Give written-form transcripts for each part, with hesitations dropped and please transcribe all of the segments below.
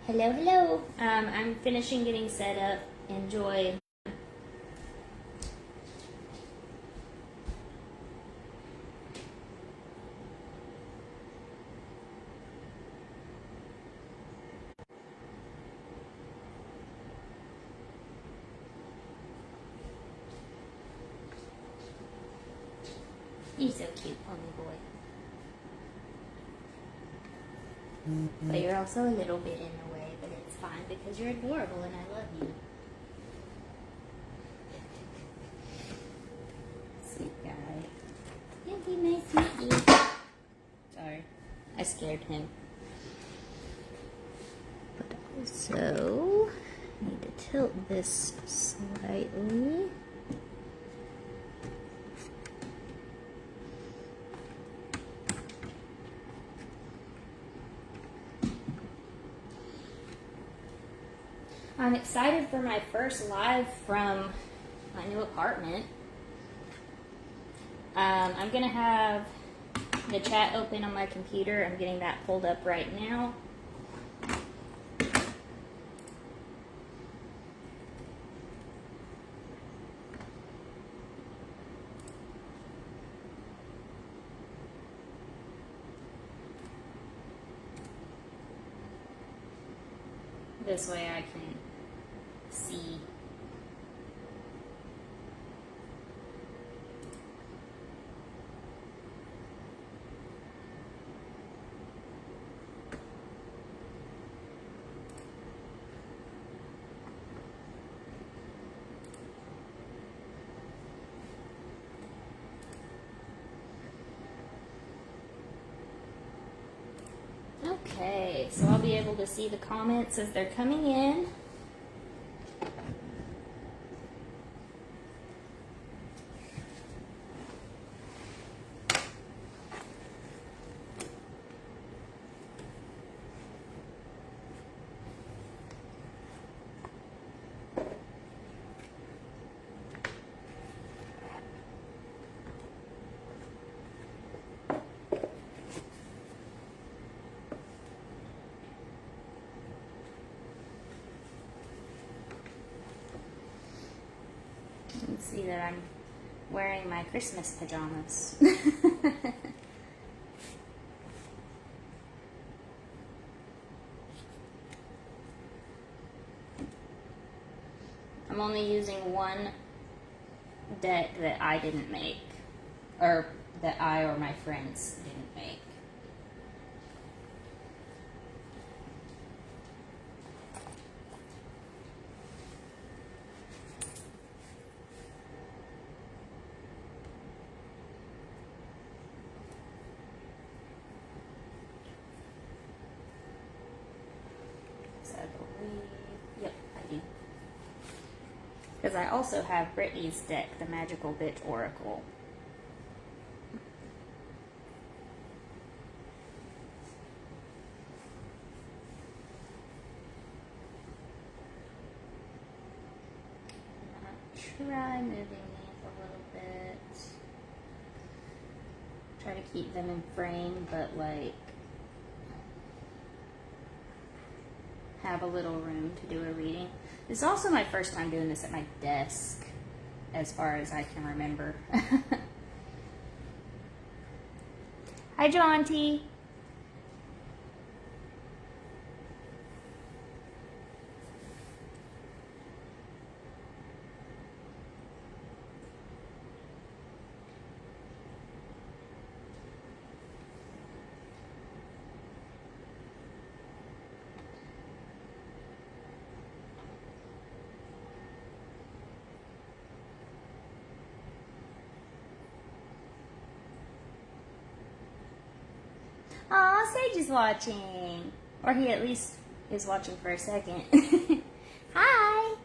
Hello, hello. I'm finishing getting set up. Enjoy. You're so cute, pony boy. But you're also a little bit in the way, but it's fine because you're adorable and I love you. Sweet guy. He'll be nice to meet you. Sorry, I scared him. But also, I need to tilt this slightly. I'm excited for my first live from my new apartment. I'm going to have the chat open on my computer. I'm getting that pulled up right now. This way I can see. Okay, so I'll be able to see the comments as they're coming in. You can see that I'm wearing my Christmas pajamas. I'm only using one deck that I didn't make, or that I or my friends didn't make. Yep, I do. Because I also have Brittany's deck, the Magical Bitch Oracle. Try moving these a little bit. Try to keep them in frame, but like have a little room to do a reading. This is also my first time doing this at my desk, as far as I can remember. Hi, Jaunty. Aw, Sage is watching. Or he at least is watching for a second. Hi.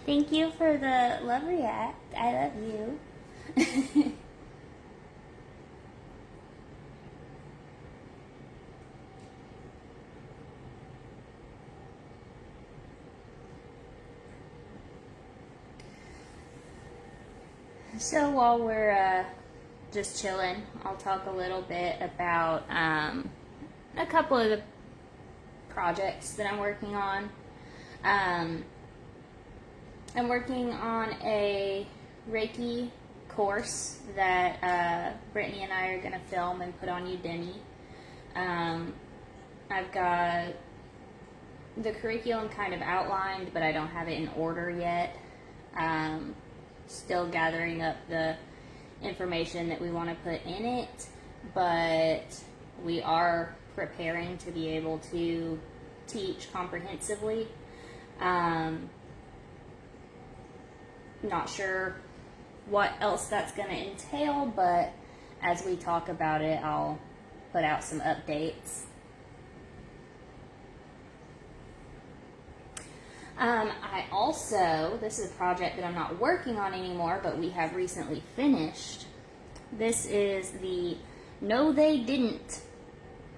Thank you for the love react. I love you. So while we're just chilling, I'll talk a little bit about a couple of the projects that I'm working on. I'm working on a Reiki course that Brittany and I are going to film and put on Udemy. I've got the curriculum kind of outlined, but I don't have it in order yet. Still gathering up the information that we want to put in it, but we are preparing to be able to teach comprehensively. Not sure what else that's going to entail, but as we talk about it, I'll put out some updates. I also, this is a project that I'm not working on anymore, but we have recently finished. This is the No They Didn't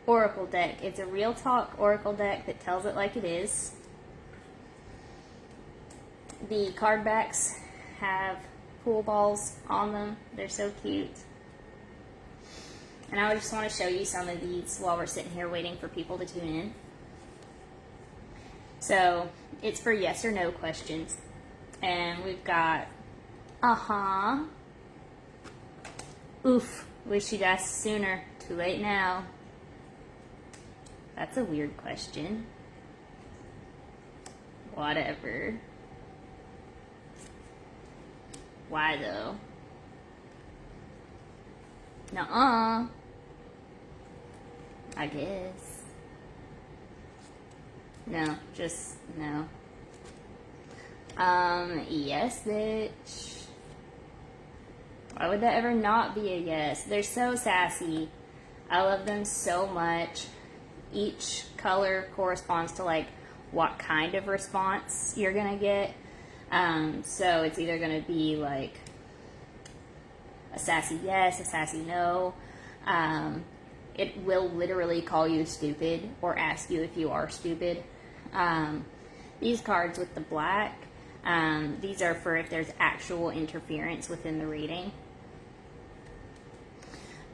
Oracle deck. It's a real talk Oracle deck that tells it like it is. The card backs have pool balls on them. They're so cute. And I just want to show you some of these while we're sitting here waiting for people to tune in. So, it's for yes or no questions. And we've got, oof, wish you'd asked sooner, too late now. That's a weird question. Whatever. Why though? Nuh-uh. I guess. No, just no. Yes, bitch. Why would that ever not be a yes? They're so sassy. I love them so much. Each color corresponds to like what kind of response you're gonna get. So it's either gonna be like a sassy yes, a sassy no. It will literally call you stupid or ask you if you are stupid. These cards with the black, these are for if there's actual interference within the reading.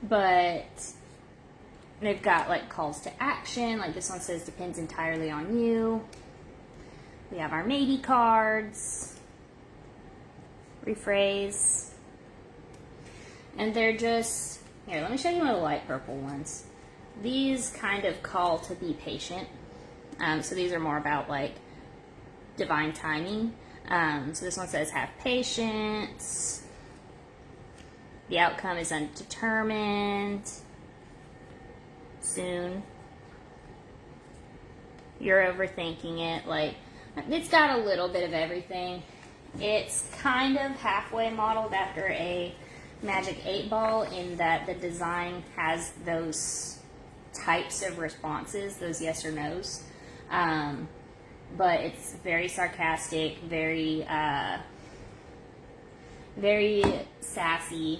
But they've got like calls to action, like this one says depends entirely on you. We have our maybe cards, rephrase, and they're just, here, let me show you one of the light purple ones. These kind of call to be patient. So these are more about like divine timing. So this one says have patience. The outcome is undetermined. Soon. You're overthinking it. Like, it's got a little bit of everything. It's kind of halfway modeled after a Magic 8 Ball in that the design has those types of responses, those yes or no's. But it's very sarcastic, very sassy.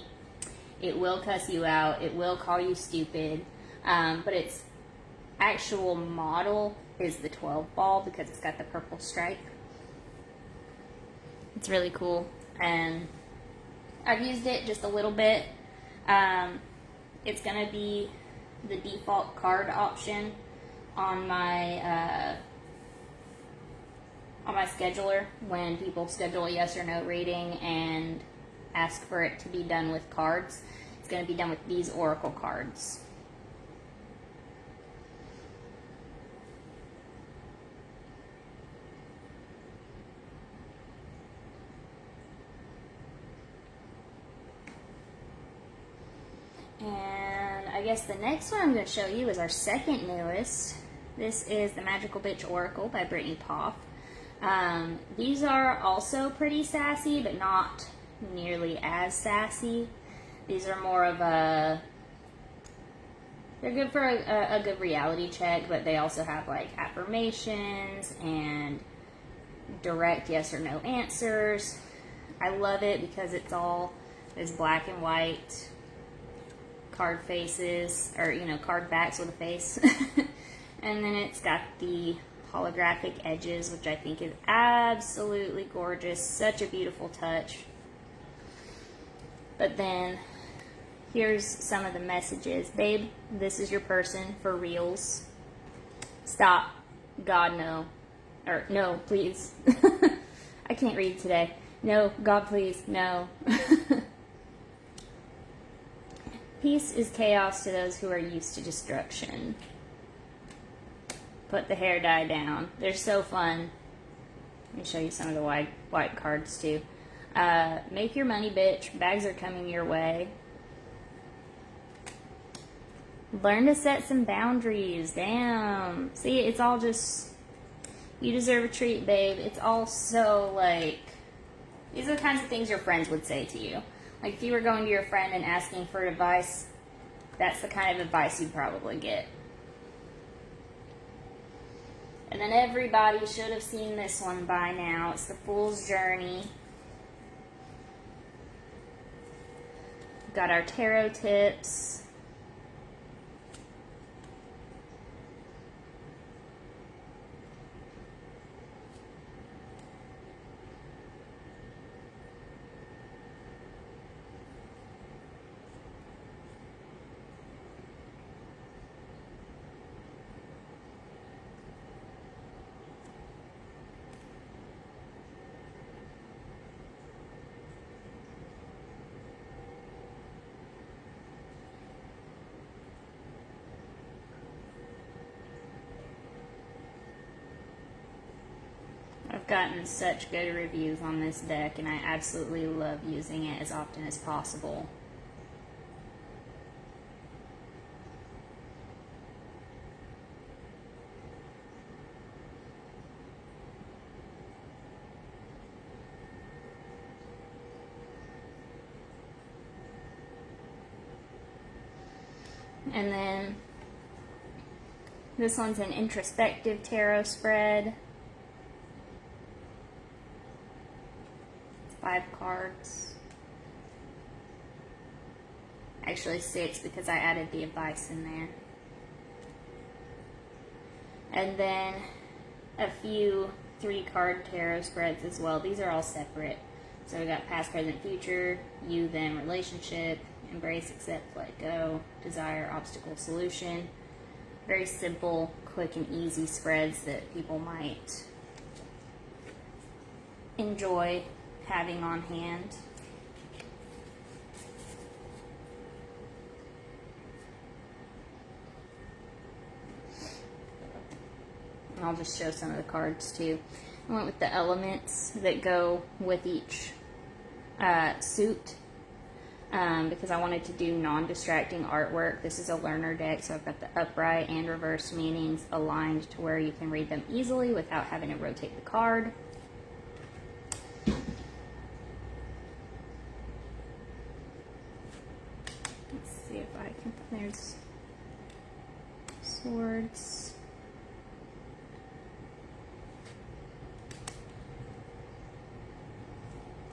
It will cuss you out. It will call you stupid. But its actual model is the 12 ball because it's got the purple stripe. It's really cool. And I've used it just a little bit. It's going to be the default card option on my scheduler when people schedule a yes or no reading and ask for it to be done with cards. It's going to be done with these oracle cards. And I guess the next one I'm going to show you is our second newest. This is the Magical Bitch Oracle by Brittany Poff. These are also pretty sassy, but not nearly as sassy. These are more of a, they're good for a good reality check, but they also have like affirmations and direct yes or no answers. I love it because it's all this black and white card faces, or card backs with a face. And then it's got the holographic edges, which I think is absolutely gorgeous. Such a beautiful touch. But then here's some of the messages. Babe, this is your person for reals. Stop God, no. Or, no, please. I can't read today. No, God, please, no. Peace is chaos to those who are used to destruction. Put the hair dye down. They're so fun. Let me show you some of the white cards too. Make your money, bitch. Bags are coming your way. Learn to set some boundaries. Damn. See, it's all just, you deserve a treat, babe. It's all so like, these are the kinds of things your friends would say to you. Like if you were going to your friend and asking for advice, that's the kind of advice you'd probably get. And then everybody should have seen this one by now. It's the Fool's Journey. We've got our tarot tips. I've gotten such good reviews on this deck, and I absolutely love using it as often as possible. And then this one's an introspective tarot spread. 5 cards. Actually 6 because I added the advice in there. And then a few 3-card tarot spreads as well. These are all separate. So we got past, present, future, you, them, relationship, embrace, accept, let go, desire, obstacle, solution. Very simple, quick, and easy spreads that people might enjoy having on hand. And I'll just show some of the cards too. I went with the elements that go with each suit because I wanted to do non-distracting artwork. This is a learner deck, so I've got the upright and reverse meanings aligned to where you can read them easily without having to rotate the card. See if I can, there's swords.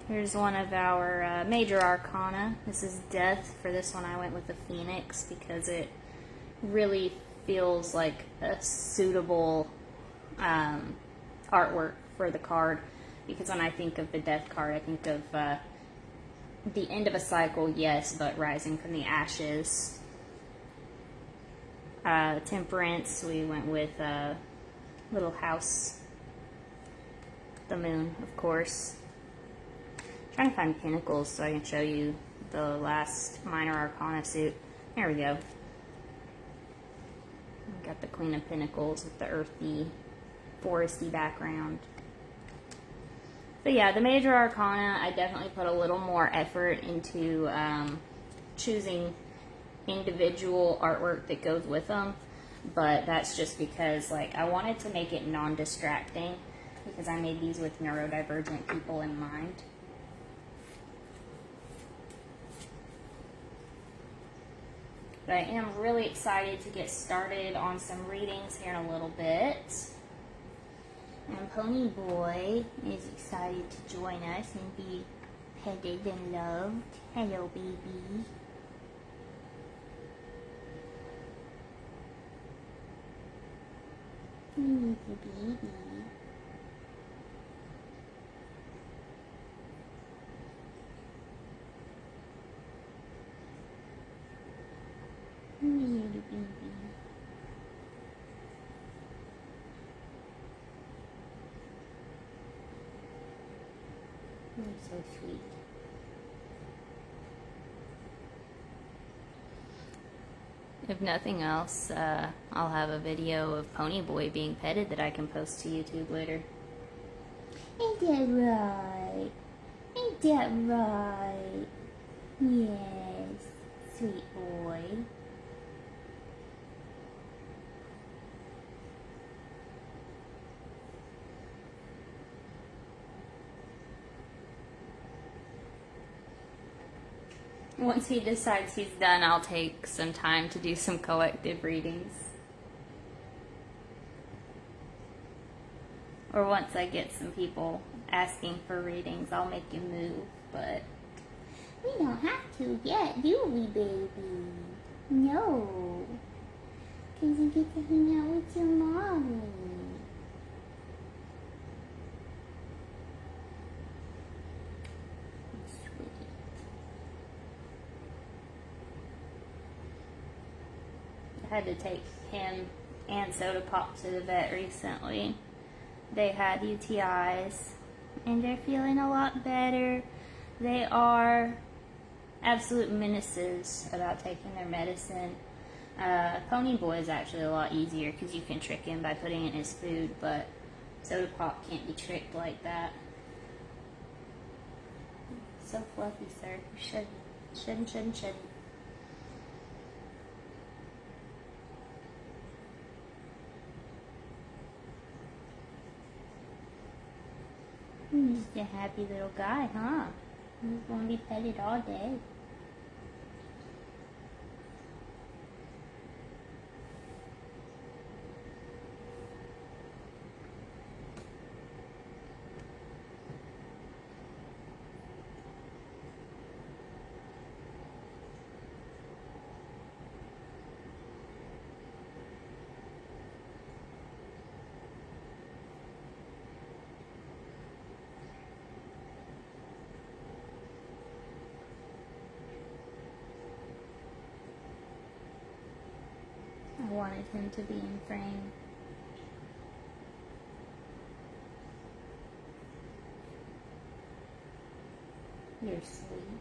Here's one of our major arcana. This is death. For this one I went with the phoenix because it really feels like a suitable artwork for the card, because when I think of the death card I think of the end of a cycle, yes, but rising from the ashes. Temperance, we went with Little House, the moon, of course. I'm trying to find Pentacles so I can show you the last minor arcana suit. There we go. We got the Queen of Pentacles with the earthy, foresty background. But yeah, the major arcana, I definitely put a little more effort into choosing individual artwork that goes with them. But that's just because, like, I wanted to make it non-distracting because I made these with neurodivergent people in mind. But I am really excited to get started on some readings here in a little bit. And Pony Boy is excited to join us and be petted and loved. Hello, baby. Baby. Little baby. So sweet. If nothing else, I'll have a video of Pony Boy being petted that I can post to YouTube later. Ain't that right? Ain't that right? Yes, sweet boy. Once he decides he's done, I'll take some time to do some collective readings. Or once I get some people asking for readings, I'll make him move, but we don't have to yet, do we, baby? No. Because you get to hang out with your mommy. Sweet. I had to take him and Soda Pop to the vet recently. They had UTIs, and they're feeling a lot better. They are absolute menaces about taking their medicine. Pony Boy is actually a lot easier because you can trick him by putting in his food, but Soda Pop can't be tricked like that. So fluffy, sir. You shouldn't. He's just a happy little guy, huh? He's going to be petted all day. I wanted him to be in frame. You're sweet.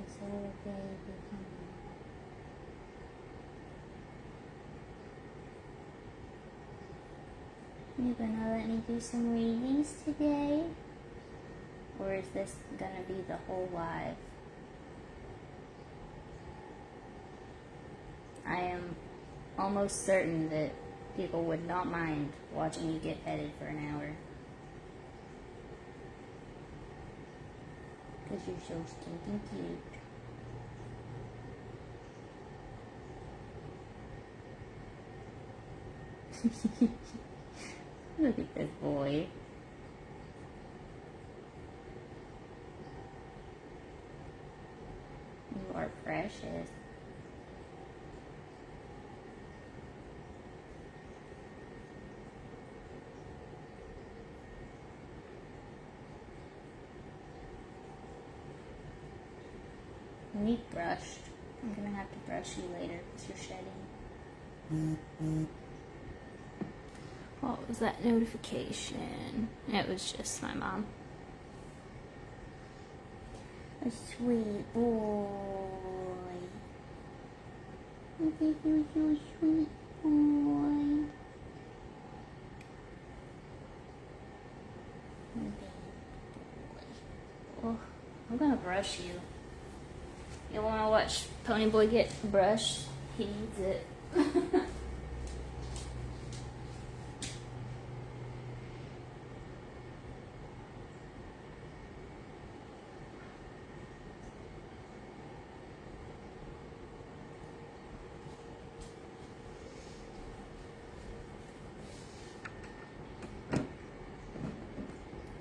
Just a little baby, you gonna let me do some readings today? Or is this gonna be the whole live? I am almost certain that people would not mind watching you get petted for an hour. Because you're so stinking cute. Look at this boy. You are precious. You need brushed. I'm gonna have to brush you later because you're shedding. What was that notification? It was just my mom. A sweet boy. I think you're so sweet boy. Oh, I'm gonna brush you. You want to watch Pony Boy get brushed? He needs it.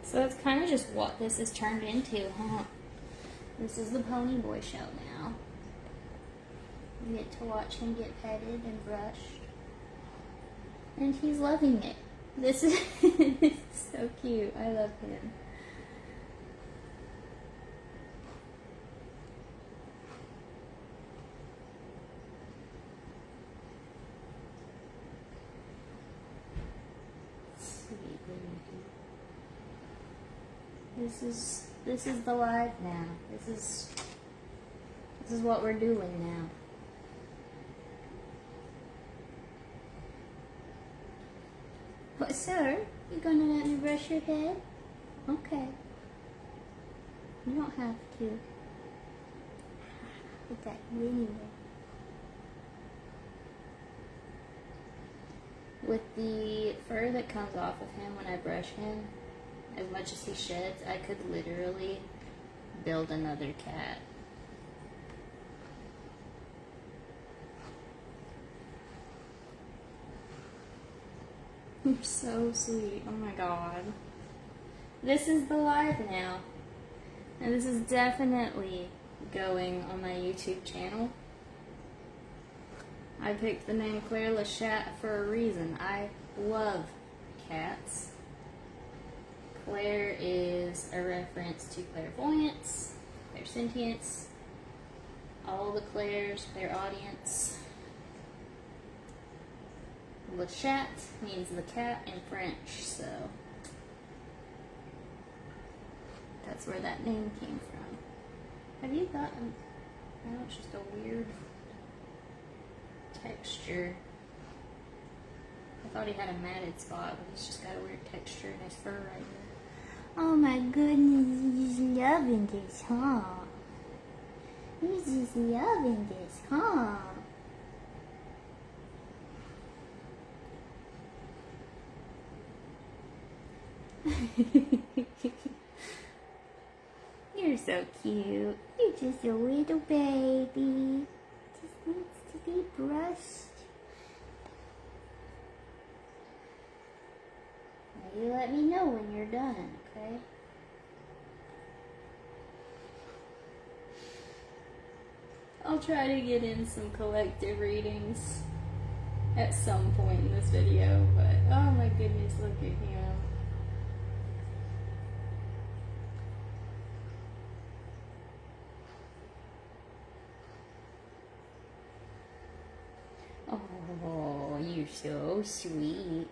So that's kind of just what this has turned into, huh? This is the Pony Boy show now. You get to watch him get petted and brushed. And he's loving it. This is so cute. I love him. Sweet baby. This is the live now. This is what we're doing now. But sir, you gonna let me brush your head? Okay. You don't have to. Look at you anyway. With the fur that comes off of him when I brush him, as much as he sheds, I could literally build another cat. You're so sweet. Oh my god. This is the live now. And this is definitely going on my YouTube channel. I picked the name Claire Lachat for a reason. I love cats. Claire is a reference to clairvoyance, clairsentience, all the Claires, clairaudience. Le chat means the cat in French, so that's where that name came from. Have you gotten, I know it's just a weird texture. I thought he had a matted spot, but he's just got a weird texture in his fur right there. Oh my goodness, he's loving this, huh? He's just loving this, huh? You're so cute. You're just a little baby. Just needs to be brushed. Now you let me know when you're done, okay? I'll try to get in some collective readings at some point in this video, but oh my goodness, look at him. Oh, you're so sweet.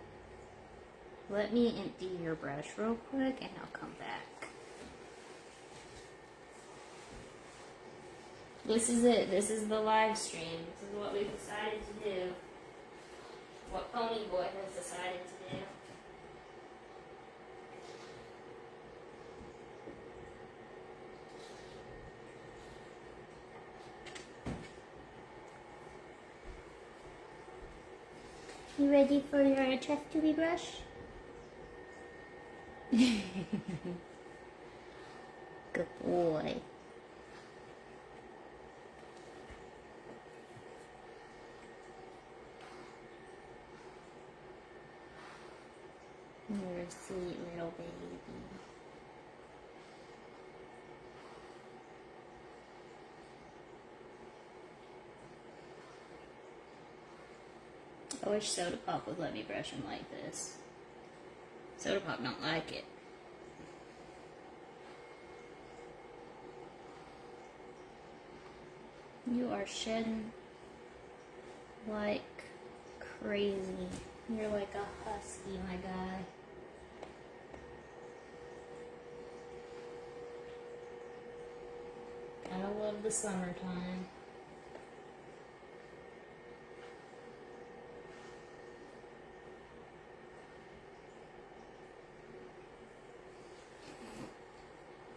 Let me empty your brush real quick and I'll come back. This is it. This is the live stream. This is what we've decided to do. What Pony Boy has decided to do. You ready for your chest to be brushed? Good boy. You're a sweet little baby. I wish Soda Pop would let me brush him like this. Soda Pop don't like it. You are shedding like crazy. You're like a husky, my guy. I love the summertime.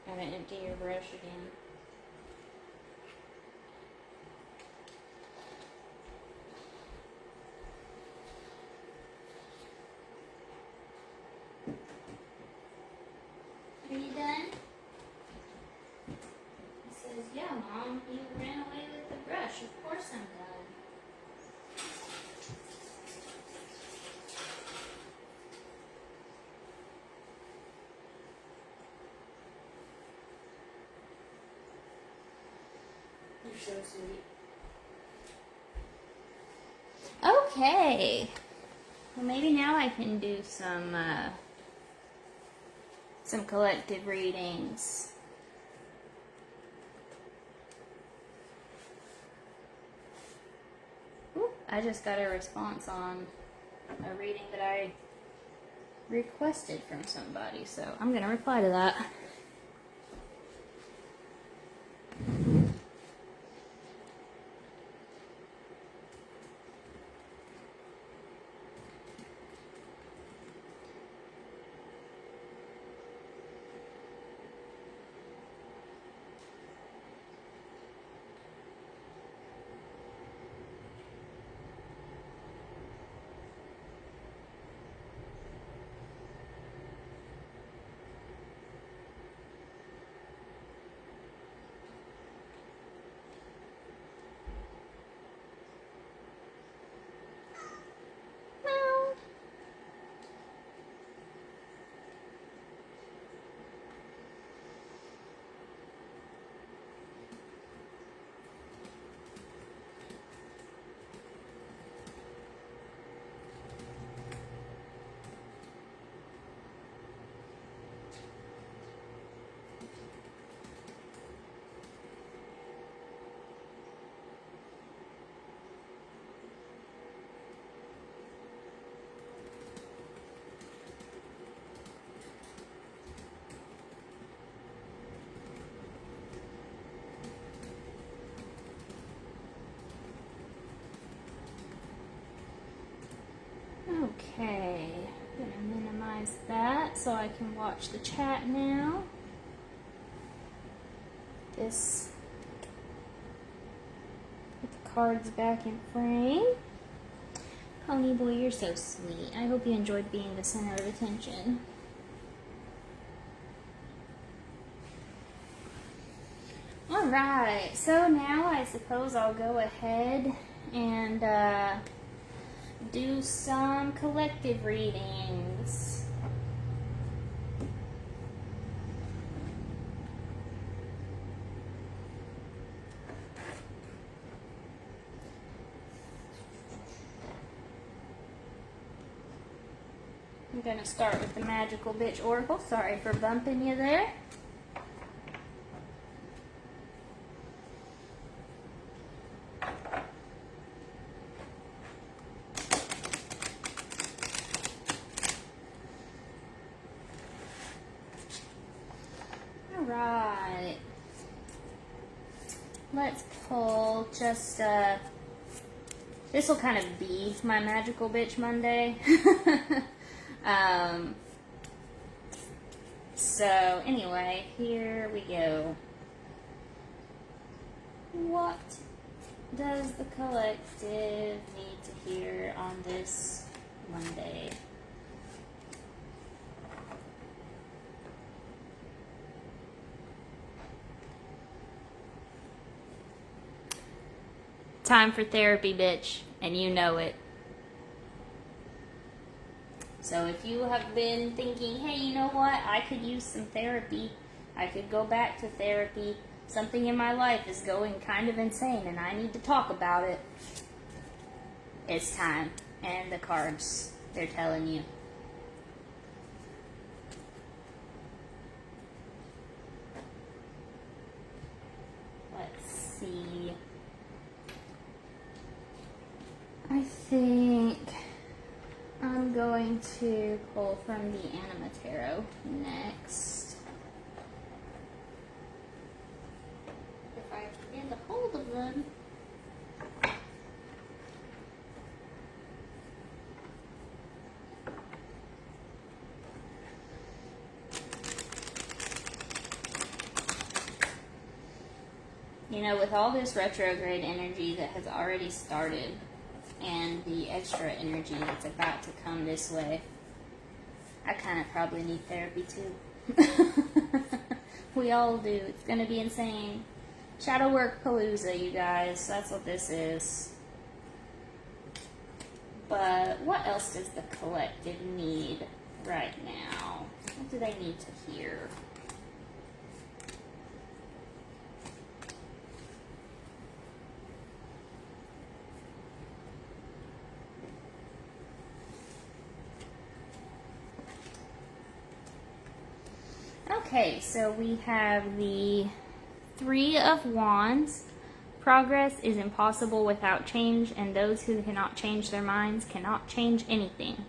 Gotta empty your brush again. Are you done? He says, yeah, Mom, you ran away with the brush. Of course I'm done. so sweet. Okay. Well, maybe now I can do some collective readings. Ooh, I just got a response on a reading that I requested from somebody, so I'm gonna reply to that. Okay, I'm gonna minimize that so I can watch the chat now. This, put the cards back in frame. Pony boy, you're so sweet. I hope you enjoyed being the center of attention. Alright, so now I suppose I'll go ahead and do some collective readings. I'm going to start with the Magical Bitch Oracle. Sorry for bumping you there. Alright. Let's pull just, this will kind of be my Magical Bitch Monday. So anyway, here we go. What does the collective need to hear on this Monday? Time for therapy, bitch, and you know it. So if you have been thinking, hey, you know what, I could use some therapy, I could go back to therapy, something in my life is going kind of insane and I need to talk about it, it's time. And the cards, they're telling you. Let's see. I think I'm going to pull from the Anima Tarot next. If I can get a hold of them. You know, with all this retrograde energy that has already started, and the extra energy that's about to come this way, I kind of probably need therapy too. We all do. It's going to be insane. Shadow work palooza, you guys. That's what this is. But what else does the collective need right now? What do they need to hear? Okay, so we have the Three of Wands. Progress is impossible without change, and those who cannot change their minds cannot change anything.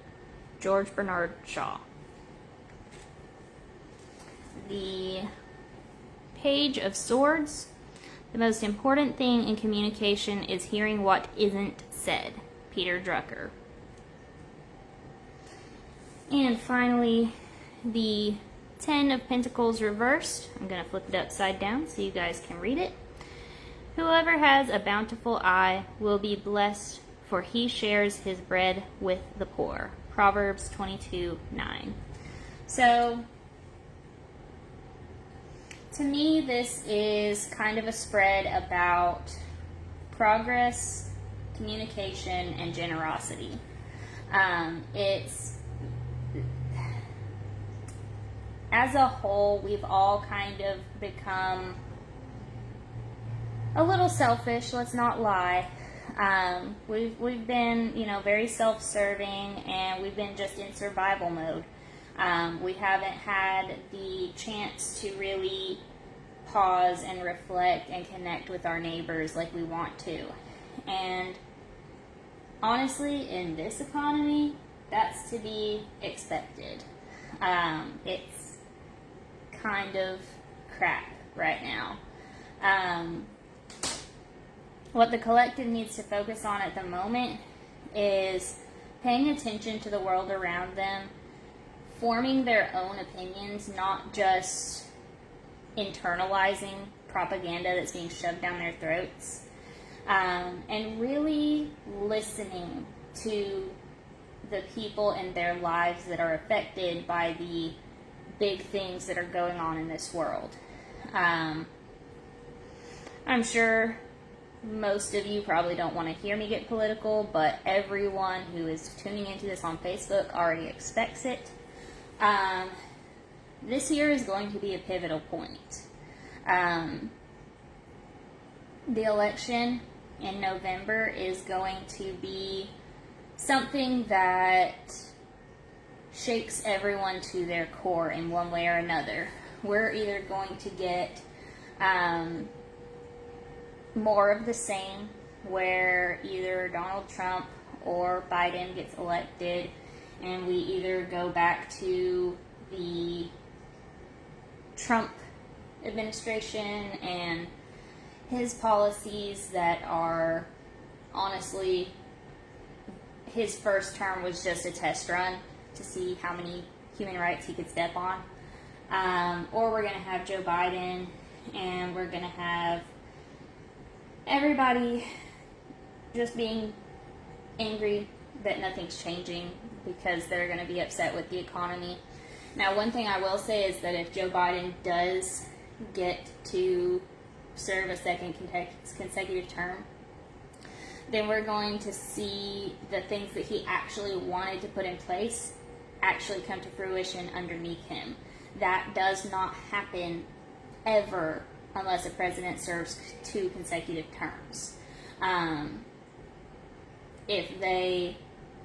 George Bernard Shaw. The Page of Swords. The most important thing in communication is hearing what isn't said. Peter Drucker. And finally, the Ten of Pentacles reversed. I'm going to flip it upside down so you guys can read it. Whoever has a bountiful eye will be blessed, for he shares his bread with the poor. Proverbs 22:9. So, to me, this is kind of a spread about progress, communication, and generosity. As a whole, we've all kind of become a little selfish, let's not lie. We've been, very self-serving, and we've been just in survival mode. We haven't had the chance to really pause and reflect and connect with our neighbors like we want to. And honestly, in this economy, that's to be expected. It's kind of crap right now. What the collective needs to focus on at the moment is paying attention to the world around them, forming their own opinions, not just internalizing propaganda that's being shoved down their throats, and really listening to the people in their lives that are affected by the big things that are going on in this world. I'm sure most of you probably don't want to hear me get political, but everyone who is tuning into this on Facebook already expects it. This year is going to be a pivotal point. The election in November is going to be something that shakes everyone to their core in one way or another. We're either going to get more of the same, where either Donald Trump or Biden gets elected, and we either go back to the Trump administration and his policies that are, honestly, his first term was just a test run to see how many human rights he could step on. Or we're going to have Joe Biden, and we're going to have everybody just being angry that nothing's changing because they're going to be upset with the economy. Now, one thing I will say is that if Joe Biden does get to serve a second consecutive term, then we're going to see the things that he actually wanted to put in place actually come to fruition underneath him. That does not happen ever unless a president serves 2 consecutive terms. If they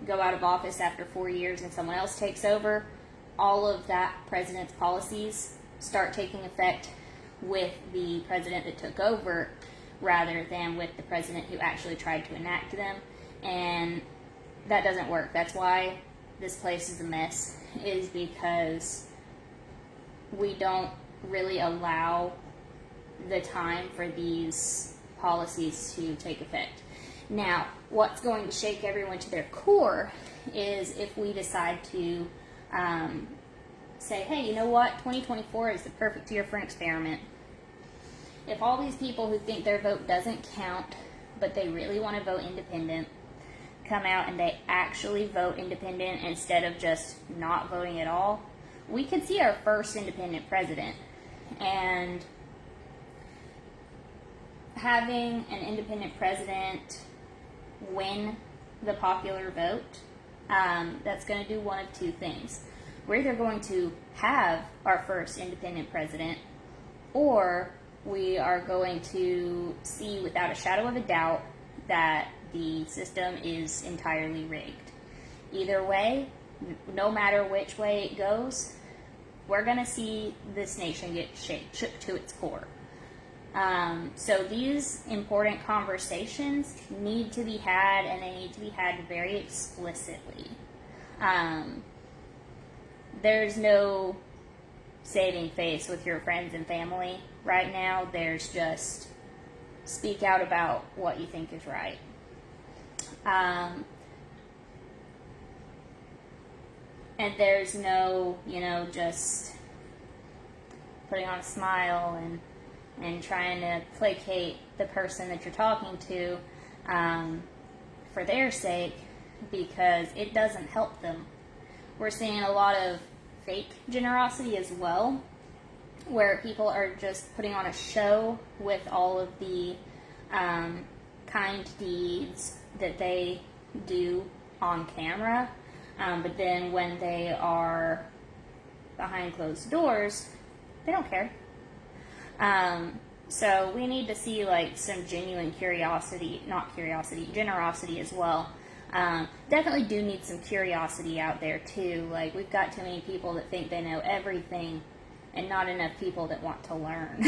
go out of office after 4 years and someone else takes over, all of that president's policies start taking effect with the president that took over rather than with the president who actually tried to enact them. And that doesn't work. That's why this place is a mess, is because we don't really allow the time for these policies to take effect. Now, what's going to shake everyone to their core is if we decide to say, hey, you know what, 2024 is the perfect year for an experiment. If all these people who think their vote doesn't count, but they really want to vote independent, come out and they actually vote independent instead of just not voting at all, we could see our first independent president. And having an independent president win the popular vote, that's going to do one of 2 things. We're either going to have our first independent president, or we are going to see without a shadow of a doubt that the system is entirely rigged. Either way, no matter which way it goes, we're going to see this nation get shook to its core. So these important conversations need to be had, and they need to be had very explicitly. There's no saving face with your friends and family right now. There's just speak out about what you think is right. And there's no, just putting on a smile and trying to placate the person that you're talking to for their sake, because it doesn't help them. We're seeing a lot of fake generosity as well, where people are just putting on a show with all of the kind deeds that they do on camera, but then when they are behind closed doors, they don't care. So we need to see like some genuine generosity as well. Definitely do need some curiosity out there too. Like, we've got too many people that think they know everything and not enough people that want to learn.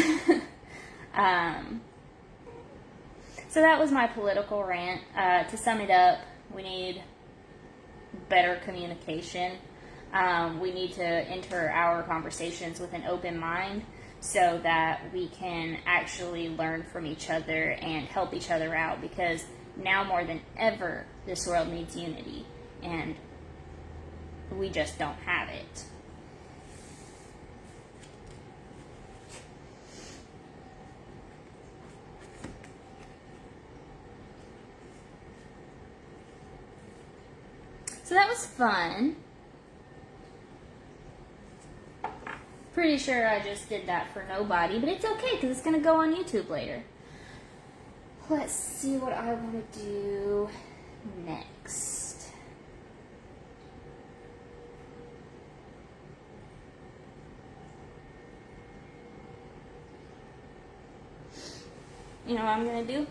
So that was my political rant. To sum it up, we need better communication. We need to enter our conversations with an open mind so that we can actually learn from each other and help each other out, because now more than ever, this world needs unity, and we just don't have it. So that was fun. Pretty sure I just did that for nobody, but it's okay because it's going to go on YouTube later. Let's see what I want to do next. You know what I'm going to do?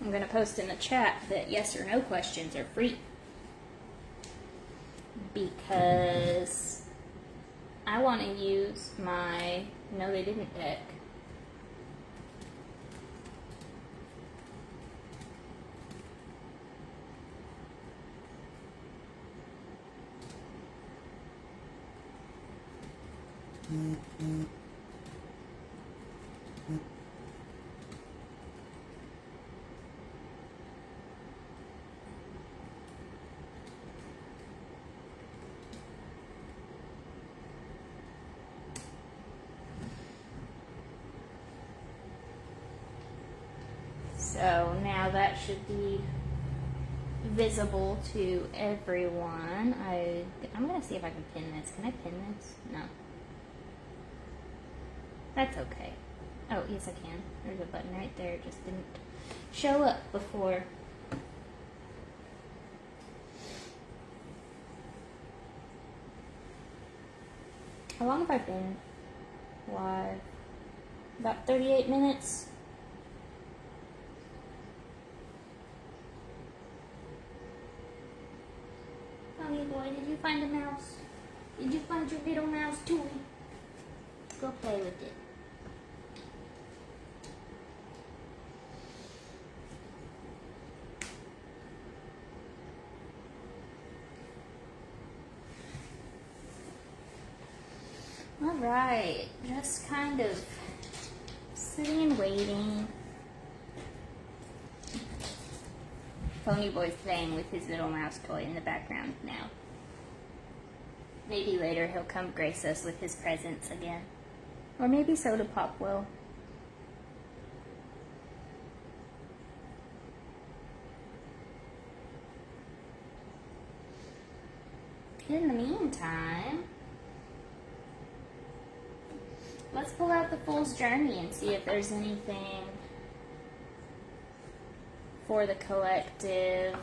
I'm going to post in the chat that yes or no questions are free. Because I want to use my No They Didn't deck. So now that should be visible to everyone. I'm going to see if I can pin this. Can I pin this? No. That's okay. Oh, yes I can. There's a button right there. It just didn't show up before. How long have I been live? About 38 minutes. Honey boy, did you find a mouse? Did you find your little mouse toy? Go play with it. Alright, just kind of sitting and waiting. Ponyboy's playing with his little mouse toy in the background now. Maybe later he'll come grace us with his presence again. Or maybe Soda Pop will. In the meantime, let's pull out the Fool's Journey and see if there's anything for the collective.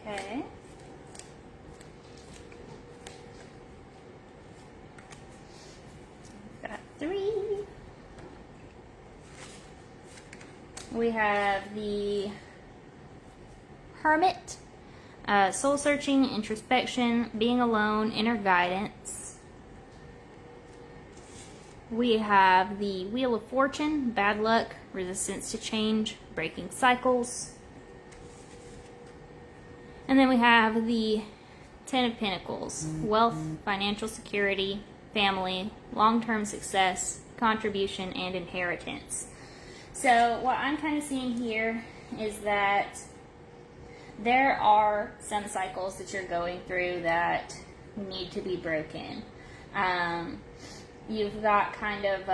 Okay. Got 3. We have the Hermit, soul searching, introspection, being alone, inner guidance. We have the Wheel of Fortune, bad luck, resistance to change, breaking cycles. And then we have the Ten of Pentacles, wealth, financial security, family, long-term success, contribution, and inheritance. So what I'm kind of seeing here is that there are some cycles that you're going through that need to be broken. You've got kind of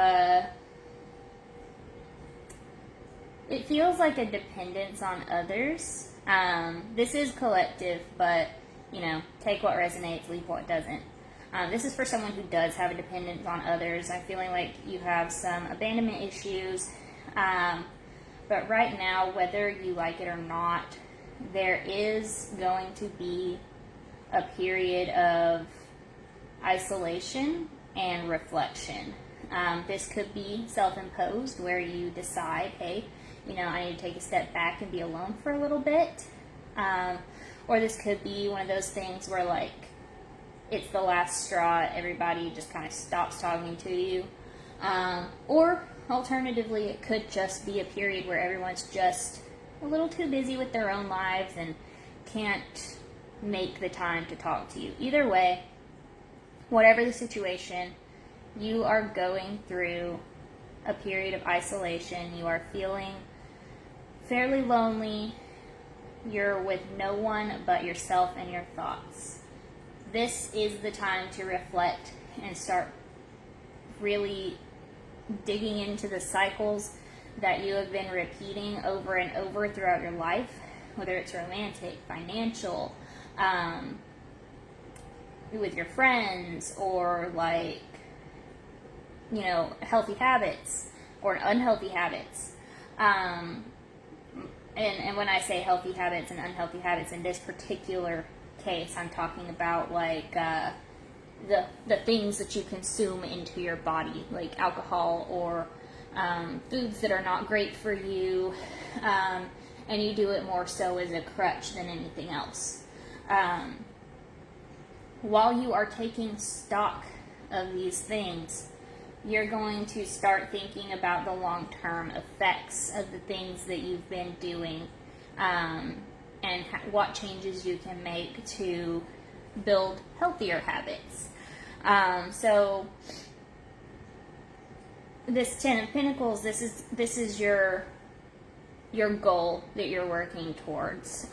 it feels like a dependence on others. This is collective, but, you know, take what resonates, leave what doesn't. This is for someone who does have a dependence on others. I'm feeling like you have some abandonment issues. But right now, whether you like it or not, there is going to be a period of isolation and reflection. This could be self-imposed, where you decide, hey, you know, I need to take a step back and be alone for a little bit. Or this could be one of those things where, like, it's the last straw, everybody just kind of stops talking to you. Or alternatively, it could just be a period where everyone's just a little too busy with their own lives and can't make the time to talk to you. Either way, whatever the situation, you are going through a period of isolation. You are feeling fairly lonely. You're with no one but yourself and your thoughts. This is the time to reflect and start really digging into the cycles that you have been repeating over and over throughout your life, whether it's romantic, financial, with your friends, or, like, you know, healthy habits or unhealthy habits. And when I say healthy habits and unhealthy habits in this particular case, I'm talking about, like, the things that you consume into your body, like alcohol or foods that are not great for you, and you do it more so as a crutch than anything else. While you are taking stock of these things, you're going to start thinking about the long-term effects of the things that you've been doing, and what changes you can make to build healthier habits. So this Ten of Pentacles, this is your goal that you're working towards.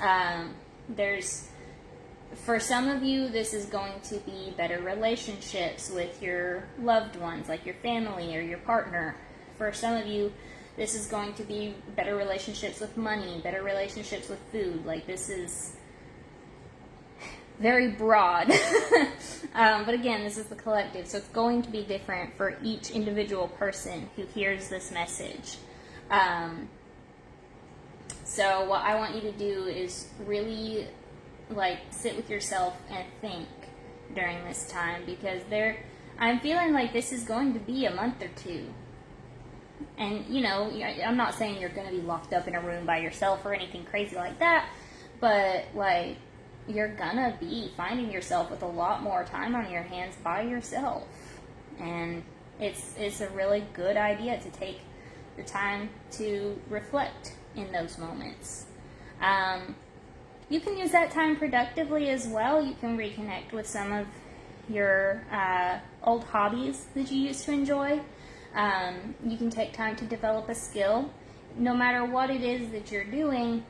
For some of you, this is going to be better relationships with your loved ones, like your family or your partner. For some of you, this is going to be better relationships with money, better relationships with food. Like, this is very broad. But again, this is the collective, so it's going to be different for each individual person who hears this message. So what I want you to do is really, like, sit with yourself and think during this time, because I'm feeling like this is going to be a month or two. And, you know, I'm not saying you're going to be locked up in a room by yourself or anything crazy like that, but, like, you're gonna be finding yourself with a lot more time on your hands by yourself. And it's a really good idea to take the time to reflect in those moments. You can use that time productively as well. You can reconnect with some of your old hobbies that you used to enjoy. You can take time to develop a skill. No matter what it is that you're doing,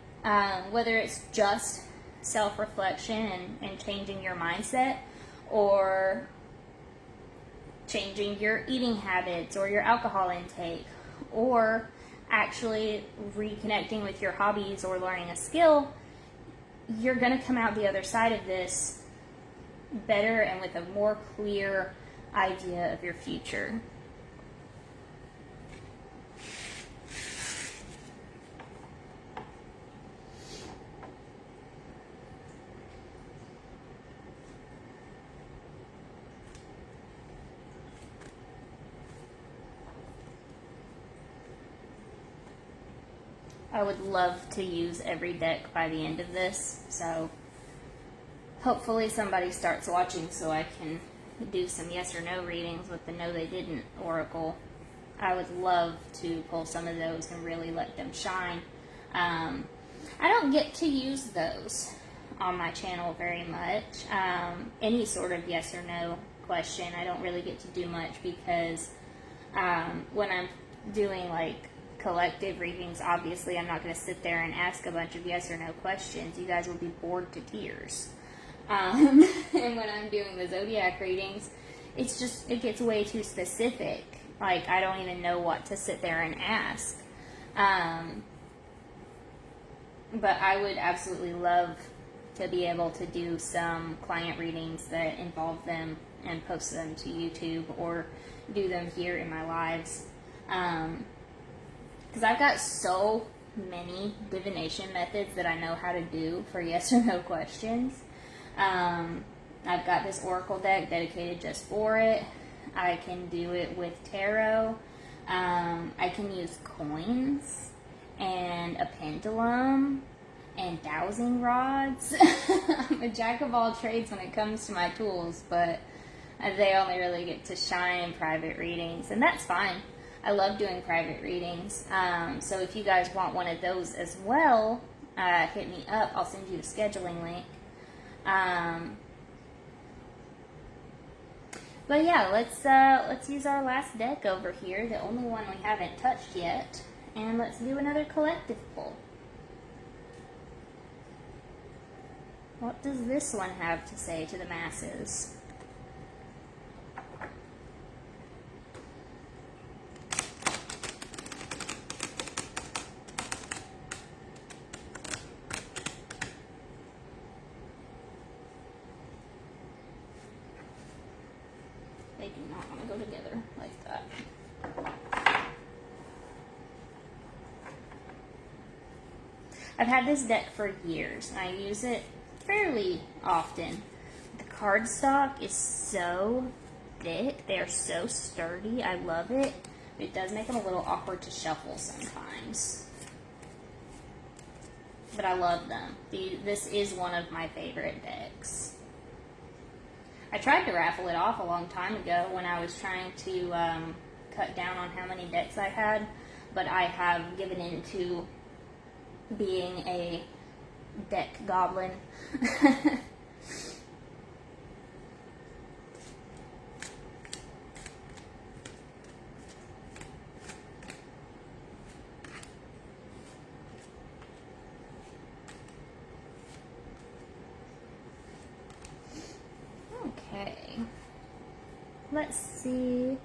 whether it's just self-reflection and changing your mindset, or changing your eating habits or your alcohol intake, or actually reconnecting with your hobbies or learning a skill, you're going to come out the other side of this better and with a more clear idea of your future. I would love to use every deck by the end of this, so hopefully somebody starts watching so I can do some yes or no readings with the no they didn't oracle. I would love to pull some of those and really let them shine. I don't get to use those on my channel very much. Any sort of yes or no question, I don't really get to do much because when I'm doing like collective readings, obviously I'm not going to sit there and ask a bunch of yes or no questions. You guys will be bored to tears. And when I'm doing the zodiac readings, it gets way too specific. Like, I don't even know what to sit there and ask. But I would absolutely love to be able to do some client readings that involve them and post them to YouTube or do them here in my lives. Because I've got so many divination methods that I know how to do for yes or no questions. I've got this oracle deck dedicated just for it. I can do it with tarot. I can use coins and a pendulum and dowsing rods. I'm a jack of all trades when it comes to my tools, but they only really get to shine in private readings, and that's fine. I love doing private readings. So if you guys want one of those as well, hit me up. I'll send you the scheduling link. But yeah, let's use our last deck over here, the only one we haven't touched yet, and let's do another collective pull. What does this one have to say to the masses? They do not want to go together like that. I've had this deck for years, and I use it fairly often. The cardstock is so thick. They are so sturdy. I love it. It does make them a little awkward to shuffle sometimes. But I love them. This is one of my favorite decks. I tried to raffle it off a long time ago when I was trying to cut down on how many decks I had, but I have given in to being a deck goblin. Okay, let's see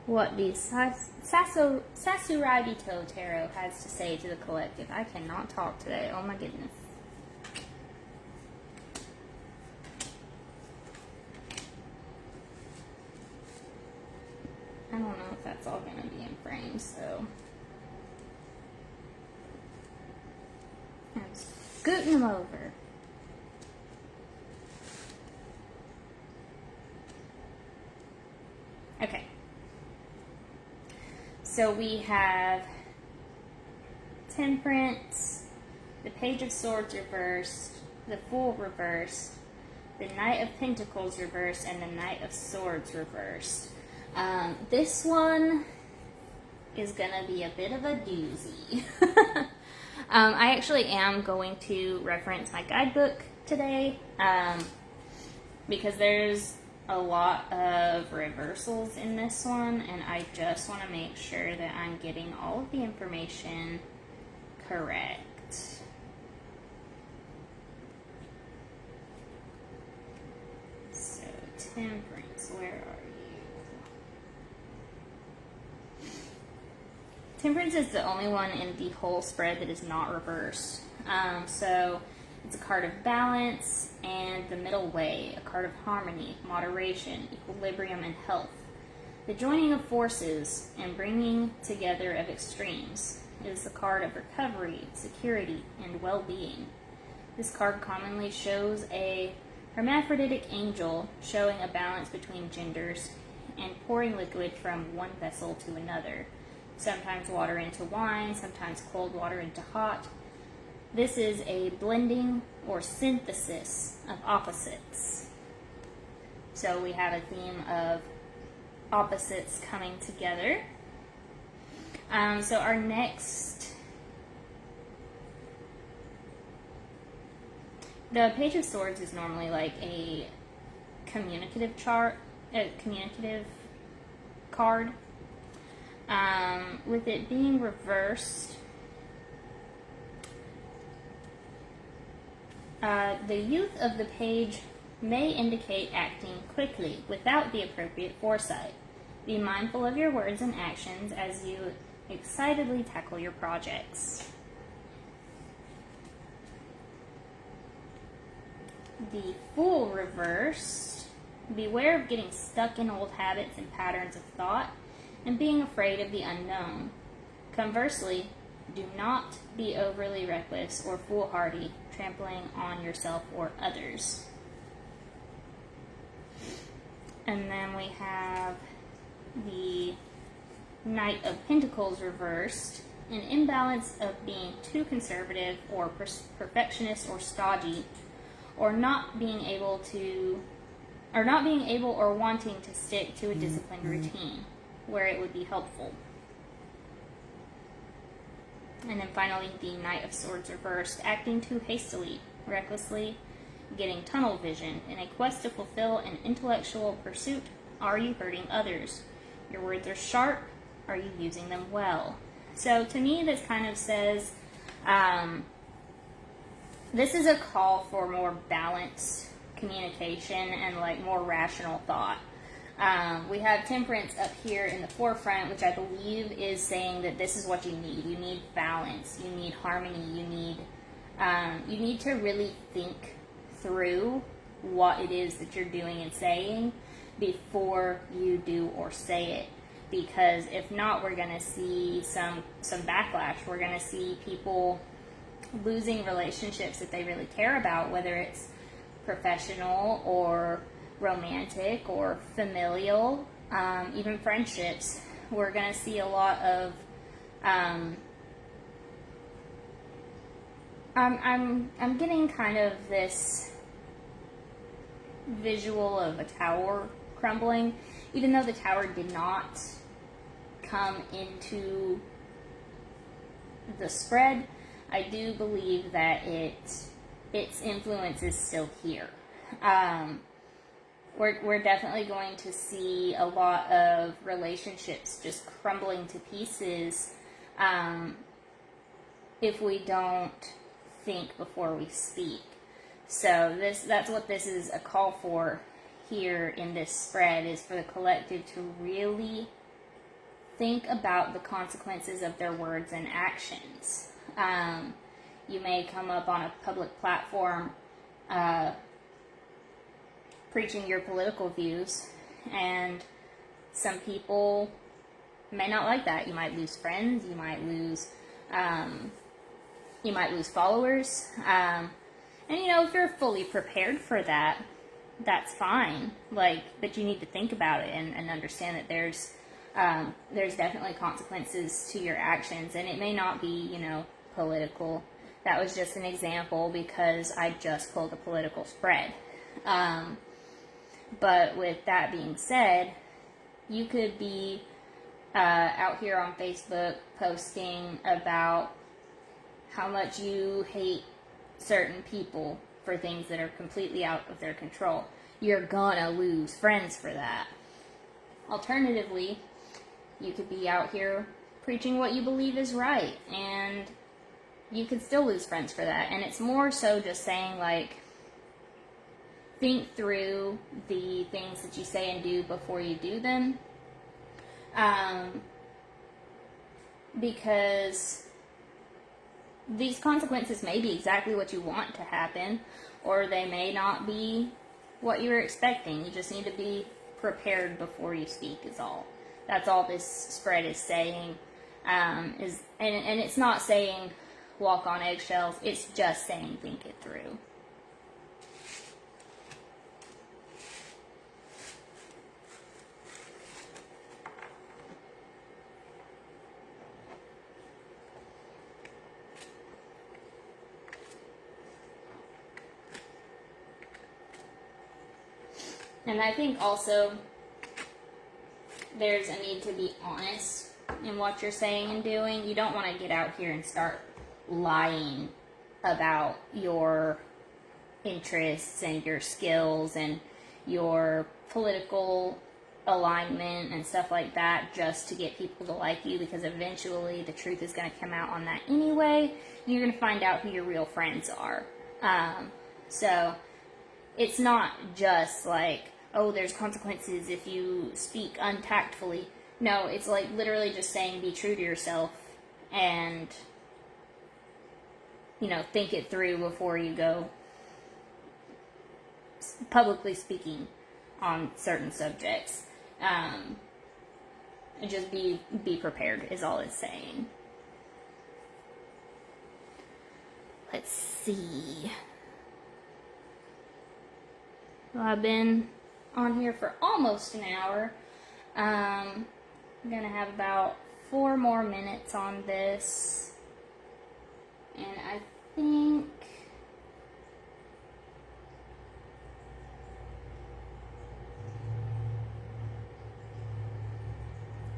what the Sasurabito Tarot has to say to the collective. I cannot talk today. Oh my goodness. I don't know if that's all going to be in frame, so I'm scooting them over. Okay. So we have Temperance, the Page of Swords reversed, the Fool reversed, the Knight of Pentacles reversed, and the Knight of Swords reversed. This one is going to be a bit of a doozy. I actually am going to reference my guidebook today because there's a lot of reversals in this one, and I just want to make sure that I'm getting all of the information correct. So, Temperance, where are you? Temperance is the only one in the whole spread that is not reversed. So it's a card of balance and the middle way, a card of harmony, moderation, equilibrium, and health. The joining of forces and bringing together of extremes. It is the card of recovery, security, and well-being. This card commonly shows a hermaphroditic angel showing a balance between genders and pouring liquid from one vessel to another. sometimes water into wine, sometimes cold water into hot. This is a blending or synthesis of opposites. So we have a theme of opposites coming together. So our next, the Page of Swords is normally like a communicative card. With it being reversed, the youth of the page may indicate acting quickly without the appropriate foresight. Be mindful of your words and actions as you excitedly tackle your projects. The Fool reversed. Beware of getting stuck in old habits and patterns of thought and being afraid of the unknown. Conversely, do not be overly reckless or foolhardy, trampling on yourself or others. And then we have the Knight of Pentacles reversed, an imbalance of being too conservative or perfectionist or stodgy, or not being able or wanting to stick to a disciplined routine where it would be helpful. And then finally, the Knight of Swords reversed, acting too hastily, recklessly, getting tunnel vision. In a quest to fulfill an intellectual pursuit, are you hurting others? Your words are sharp. Are you using them well? So to me, this kind of says, this is a call for more balanced communication and like more rational thought. We have Temperance up here in the forefront, which I believe is saying that this is what you need. You need balance. You need harmony. You need to really think through what it is that you're doing and saying before you do or say it. Because if not, we're going to see some backlash. We're going to see people losing relationships that they really care about, whether it's professional or romantic or familial, even friendships. We're going to see a lot of I'm getting kind of this visual of a tower crumbling, even though the tower did not come into the spread. I do believe that its influence is still here. We're definitely going to see a lot of relationships just crumbling to pieces if we don't think before we speak. So that's what this is a call for here in this spread, is for the collective to really think about the consequences of their words and actions. You may come up on a public platform preaching your political views, and some people may not like that. You might lose friends, you might lose followers, and if you're fully prepared for that, that's fine. But you need to think about it and understand that there's definitely consequences to your actions, and it may not be political. That was just an example because I just pulled a political spread. But with that being said, you could be out here on Facebook posting about how much you hate certain people for things that are completely out of their control. You're gonna lose friends for that. Alternatively, you could be out here preaching what you believe is right, and you could still lose friends for that. And it's more so just saying, think through the things that you say and do before you do them. Because these consequences may be exactly what you want to happen, or they may not be what you were expecting. You just need to be prepared before you speak is all. That's all this spread is saying. And it's not saying walk on eggshells. It's just saying think it through. And I think also there's a need to be honest in what you're saying and doing. You don't want to get out here and start lying about your interests and your skills and your political alignment and stuff like that just to get people to like you, because eventually the truth is going to come out on that anyway. You're going to find out who your real friends are. So it's not just like, oh, there's consequences if you speak untactfully. No, it's like literally just saying be true to yourself and, you know, think it through before you go publicly speaking on certain subjects. And just be prepared is all it's saying. Let's see. Well, I've been on here for almost an hour. I'm gonna have about 4 more minutes on this, and I think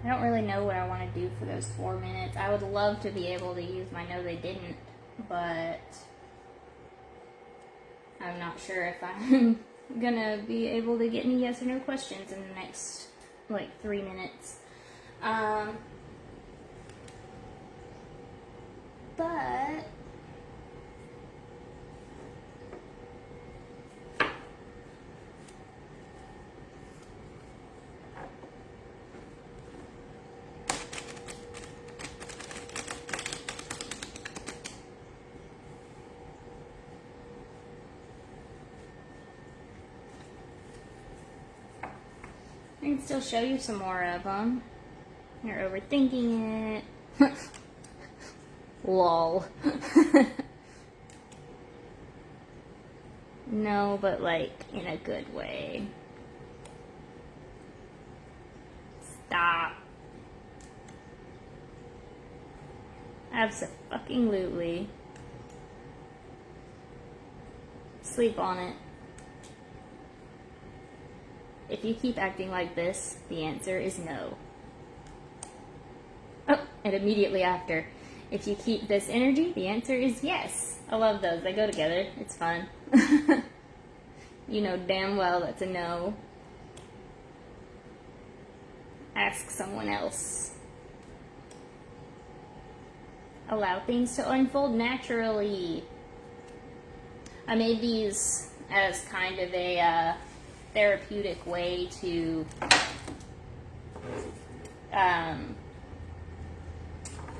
I don't really know what I want to do for those 4 minutes. I would love to be able to use my no, they didn't, but I'm not sure if I'm gonna be able to get any yes or no questions in the next like 3 minutes. But I can still show you some more of them. You're overthinking it. Lol. No, but like in a good way. Stop. Abso-fucking-lutely. Sleep on it. If you keep acting like this, the answer is no. Oh, and immediately after, if you keep this energy, the answer is yes. I love those. They go together. It's fun. You know damn well that's a no. Ask someone else. Allow things to unfold naturally. I made these as kind of a therapeutic way to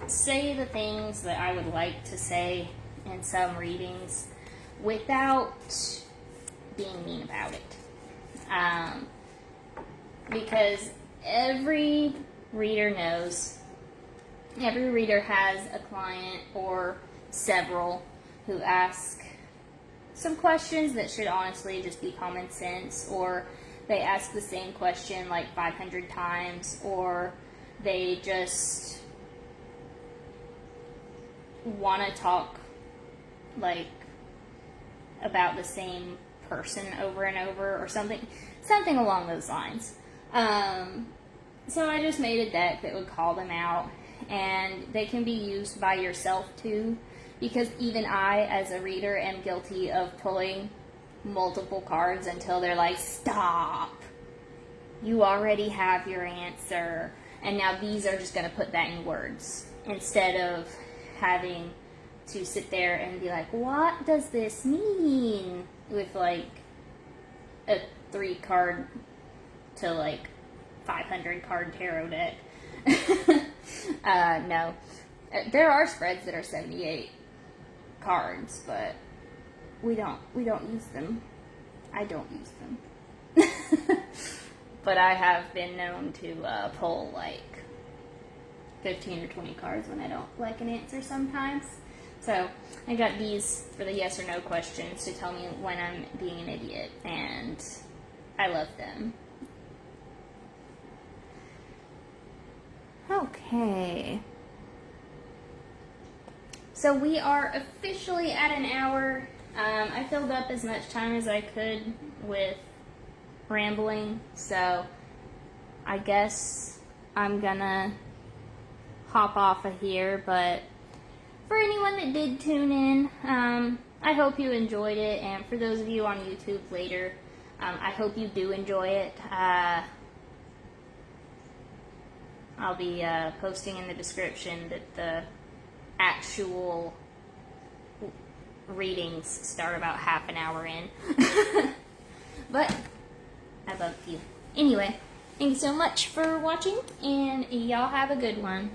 say the things that I would like to say in some readings without being mean about it. Because every reader knows, every reader has a client or several who ask some questions that should honestly just be common sense, or they ask the same question like 500 times, or they just want to talk like about the same person over and over, or something along those lines. So I just made a deck that would call them out, and they can be used by yourself too, because even I, as a reader, am guilty of pulling multiple cards until they're like, stop, you already have your answer, and now these are just going to put that in words, instead of having to sit there and be like, what does this mean, with like a 3 card to like 500 card tarot deck. No. There are spreads that are 78 cards, but we don't use them. I don't use them. But I have been known to pull like 15 or 20 cards when I don't like an answer sometimes. So I got these for the yes or no questions to tell me when I'm being an idiot, and I love them. Okay. So we are officially at an hour. I filled up as much time as I could with rambling, so I guess I'm gonna hop off of here. But for anyone that did tune in, I hope you enjoyed it, and for those of you on YouTube later, I hope you do enjoy it. I'll be posting in the description that the actual readings start about half an hour in. But I love you. Anyway, thank you so much for watching, and y'all have a good one.